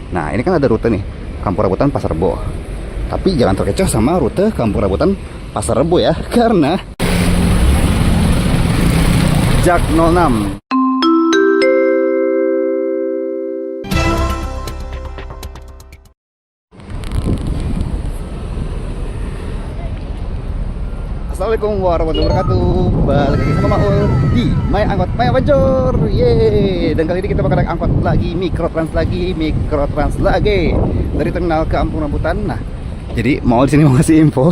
Nah, ini kan ada rute nih, Kampung Rambutan Pasar Rebo. Tapi jangan terkecoh sama rute Kampung Rambutan Pasar Rebo ya, karena Jak 06. Assalamualaikum warahmatullahi wabarakatuh. Balik lagi sama Maul di My Angkot My Adventure. Yeay. Dan kali ini kita bakal naik angkot lagi, mikrotrans lagi dari terminal Kampung Rambutan. Nah, jadi Maul di sini mau ngasih info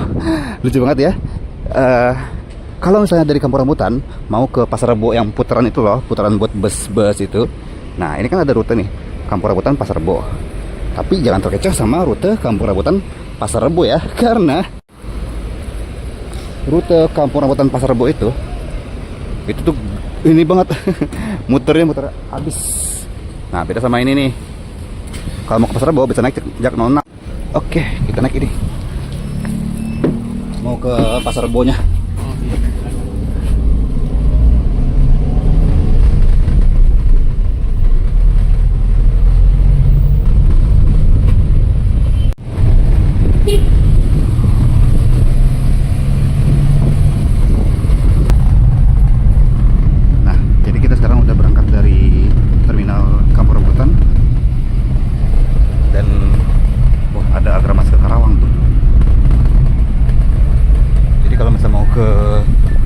lucu banget ya. Kalau misalnya dari Kampung Rambutan mau ke Pasar Rebo yang putaran itu loh, putaran buat bus-bus itu. Nah, ini kan ada rute nih, Kampung Rambutan Pasar Rebo. Tapi jangan terkecoh sama rute Kampung Rambutan Pasar Rebo ya, karena rute Kampung Rambutan Pasar Rebo itu tuh ini banget muter habis. Nah, beda sama ini nih, kalau mau ke Pasar Rebo bisa naik Jak 06. Oke, kita naik ini mau ke Pasar Rebonya.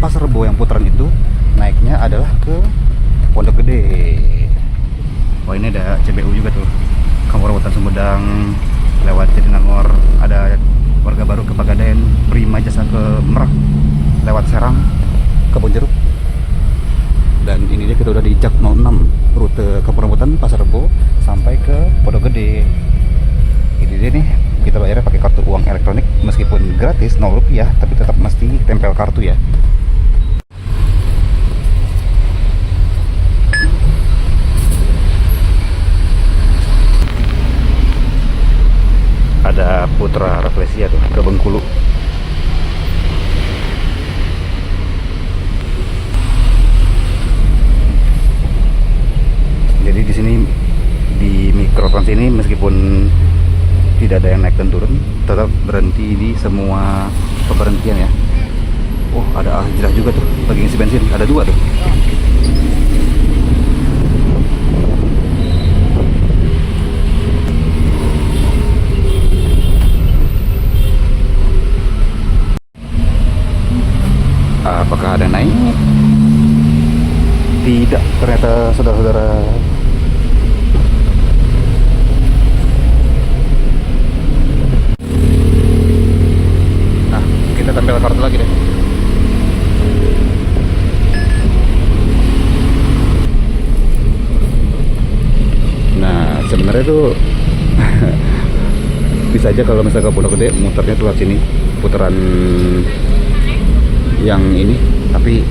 Pasar Rebo yang putaran itu naiknya adalah ke Pondok Gede. Wah, ini ada CBU juga tuh, Kampung Rambutan Sumedang, lewat Jatinangor ada Warga Baru ke Pegadaian, Prima Jasa ke Merak, lewat Serang ke Bonjeruk. Dan ini dia, kita udah di Jak 06, rute Kampung Rambutan Pasar Rebo sampai ke Pondok Gede. Ini dia nih, kita bayarnya pakai kartu uang elektronik, meskipun gratis 0 rupiah, tapi tetap mesti tempel kartu ya. Ada Putra Rafflesia tuh ke Bengkulu. Jadi di sini di mikrotrans ini meskipun tidak ada yang naik dan turun, tetap berhenti di semua pemberhentian ya. Oh, ada Al-Hijrah juga tuh, lagi ngisi bensin, ada 2 tuh. Apakah ada naik? Tidak, ternyata saudara-saudara. Nah, kita tempel kartu lagi deh. Nah, sebenarnya tuh bisa aja kalau misalnya ke Pondok Gede muternya tuh lewat sini, putaran yang ini, tapi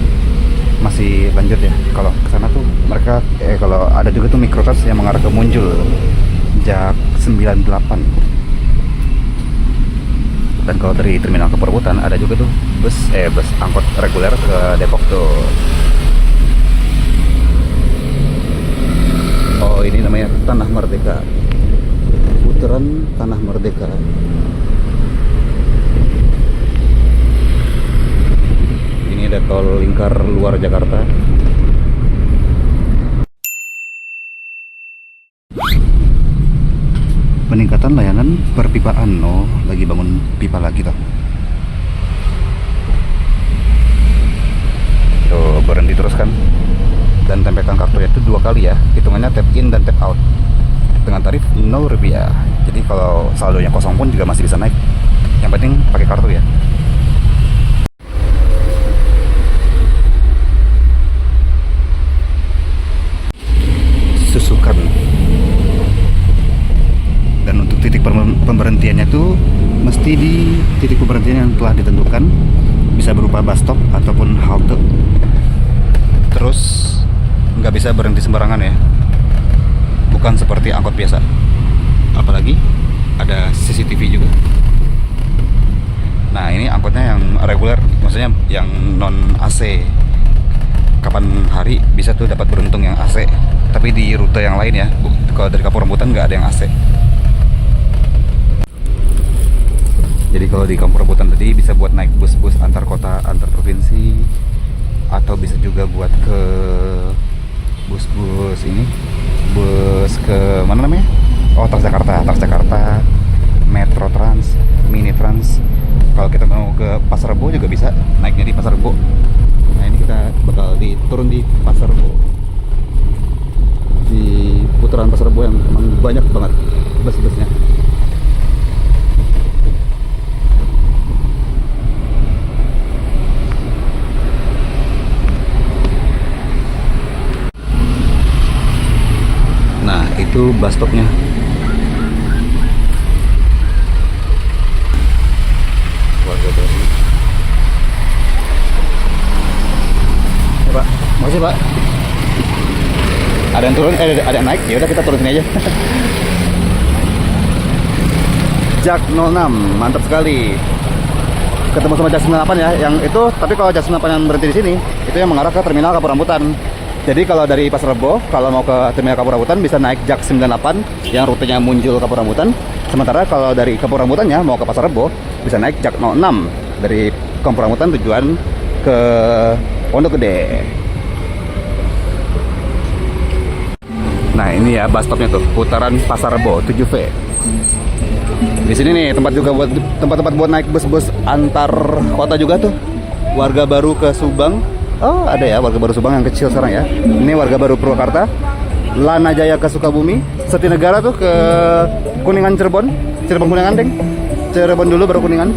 masih lanjut ya. Kalau ke sana tuh mereka kalau ada juga tuh mikrotrans yang mengarah ke Munjul, Jak 98. Dan kalau dari terminal ke Rambutan ada juga tuh bus angkot reguler ke Depok tuh. Oh, ini namanya Tanah Merdeka, putaran Tanah Merdeka. Ada tol lingkar luar Jakarta. Peningkatan layanan perpipaan. Oh, lagi bangun pipa lagi toh. Tuh, berhenti terus kan. Dan tempelkan kartunya itu 2 kali ya. Hitungannya tap in dan tap out. Dengan tarif 0 rupiah. Jadi kalau saldonya kosong pun juga masih bisa naik. Yang penting pakai kartu ya. Susukan. Dan untuk titik pemberhentiannya tuh mesti di titik pemberhentian yang telah ditentukan, bisa berupa bus stop ataupun halte. Terus nggak bisa berhenti sembarangan ya, bukan seperti angkot biasa. Apalagi ada CCTV juga. Nah, ini angkotnya yang reguler, maksudnya yang non AC. Kapan hari bisa tuh dapat beruntung yang AC, tapi di rute yang lain ya. Kalau dari Kampung Rambutan nggak ada yang AC. Jadi kalau di Kampung Rambutan tadi bisa buat naik bus-bus antar kota, antar provinsi, atau bisa juga buat ke bus-bus ini, bus ke mana namanya? Oh, Transjakarta, Metro Trans, Mini Trans. Kalau kita mau ke Pasar Rebo juga bisa naiknya di Pasar Rebo. Nah, ini kita bakal turun di Pasar Rebo, di putaran Pasar Rebo yang memang banyak banget bus-busnya. Nah, itu bus stopnya. Warga baru. Ya, Pak. Makasih, Pak. Ada yang turun, ada yang naik. Ya udah kita turun sini aja. Jak 06, mantap sekali. Ketemu sama Jak 98 ya, yang itu. Tapi kalau Jak 98 yang berhenti di sini, itu yang mengarah ke terminal Kampung Rambutan. Jadi kalau dari Pasar Rebo, kalau mau ke terminal Kampung Rambutan bisa naik Jak 98 yang rutenya Munjul Kampung Rambutan. Sementara kalau dari Kampung Rambutannya mau ke Pasar Rebo bisa naik Jak 06 dari Kampung Rambutan tujuan ke Pondok Gede. Nah, ini ya bus stopnya tuh, putaran Pasar Rebo 7V. Di sini nih tempat-tempat buat naik bus-bus antar kota juga tuh. Warga Baru ke Subang. Oh, ada ya Warga Baru Subang yang kecil sekarang ya. Ini Warga Baru Purwakarta. Lana Jaya ke Sukabumi. Setinegara tuh ke Kuningan Cirebon. Cirebon Kuningan, Deng. Cirebon dulu baru Kuningan.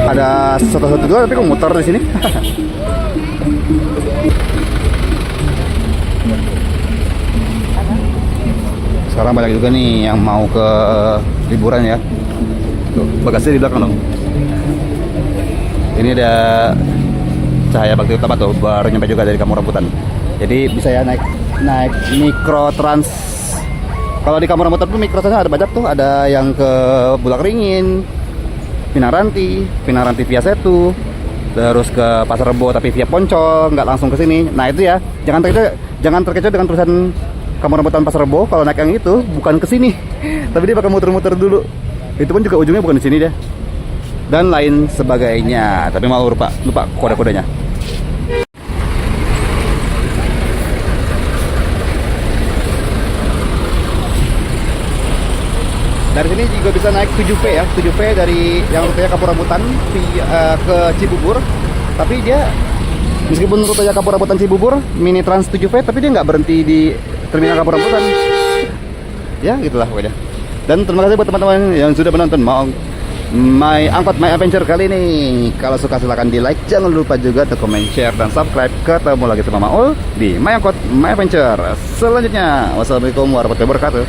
Ada satu-satu dua tapi kok muter di sini. Sekarang banyak juga nih yang mau ke liburan ya. Tuh, bagasinya di belakang dong. Ini ada Cahaya Bakti Utama tuh, baru nyampe juga dari Kampung Rambutan. Jadi bisa ya naik Mikro Trans. Kalau di Kampung Rambutan tuh Mikro Trans ada banyak tuh, ada yang ke Bulakringin, Pinaranti via Setu, terus ke Pasar Rebo tapi via Poncol, nggak langsung ke sini. Nah itu ya, jangan terkecoh dengan tulisan Kampung Rambutan Pasar Rebo. Kalau naik yang itu bukan ke sini, tapi dia bakal muter-muter dulu. Itu pun juga ujungnya bukan di sini deh. Dan lain sebagainya. Tapi malu lupa kode-kodenya. Dari sini juga bisa naik 7V ya, 7V dari yang rutenya Kampung Rambutan ke Cibubur. Tapi dia meskipun rutenya Kampung Rambutan Cibubur, Mini Trans 7V, tapi dia nggak berhenti di terminal Kampung Rambutan. Ya, gitulah pokoknya. Dan terima kasih buat teman-teman yang sudah menonton My Adventure kali ini. Kalau suka silahkan di like, jangan lupa juga untuk comment, share, dan subscribe. Ketemu lagi sama Maul di My Adventure selanjutnya. Wassalamualaikum warahmatullahi wabarakatuh.